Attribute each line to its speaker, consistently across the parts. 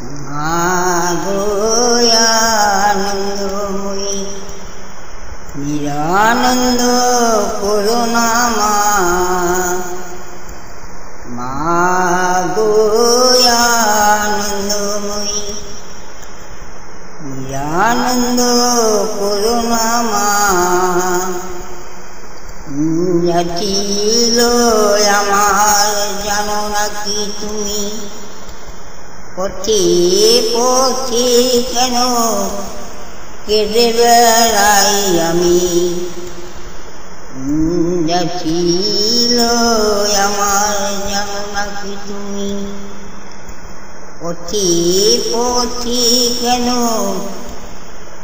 Speaker 1: মাগো আনন্দময়ী নিরানন্দ করুণা মাগো আনন্দময়ী নিরানন্দ করুণা ছিল আমার জানো নাকি তুমি পথে পথে কেন কেঁদে বেড়াই আমি ছিল আমার জানো নাকি তুমি পথে পথে কেন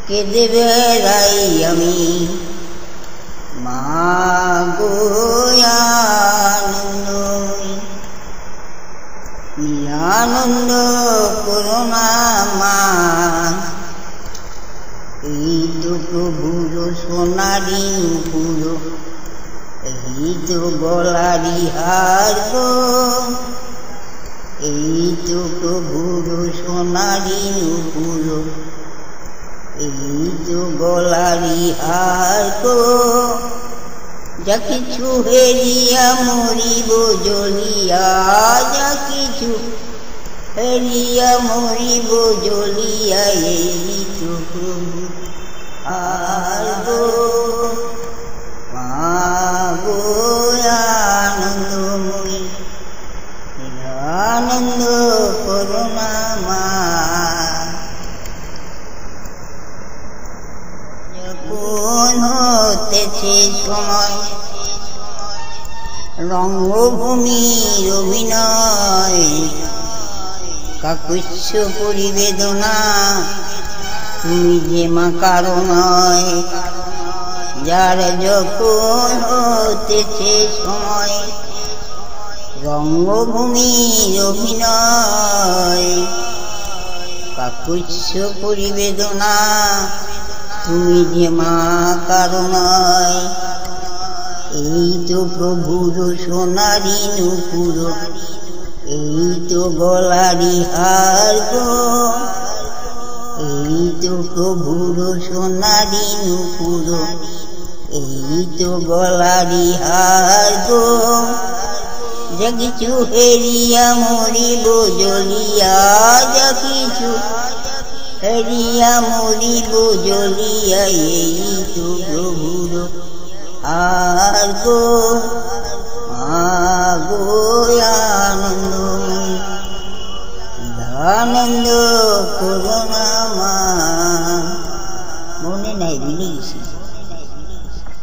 Speaker 1: কেঁদে বেড়াই আমি মাগো আনন্দময়ী নিরানন্দ করুণা এই তো প্রভুর সোনারি পুরো এই তো গলারি হার গো এই তো প্রভুর সোনারি পুরো এই তো গলারি হার গো যা কিছু হেরিয়া মরিব জ্বলিয়া যা কিছু হেরিয়া মরিব জ্বলিয়া এই তো প্রভু আর গো মাগো আনন্দময়ী নিরানন্দ করুণা যখন হতেছে সময় রঙ্গভূমির অভিনয় কাকুচ্ছ পরিবেদনা তুমি যে মা কারো নয় যার যখন হতেছে সময় রঙ্গভূমির অভিনয় কাকুচ্ছ পরিবেদনা তুমি যে মা কারো নয় এই তো প্রভুর সোনারি নুপুর এই তো গলারি হার গো এই তো প্রভুর সোনারি নুপুর এই তো গলারি হার গো যা কিছু হেরিয়া মরিব জ্বলিয়া যা কিছু হেরিয়া মরিব জ্বলিয়া এই তো প্রভুর আর গো মাগো আনন্দময়ী আনন্দ করুণা মনে নাই ভুলে গেছি।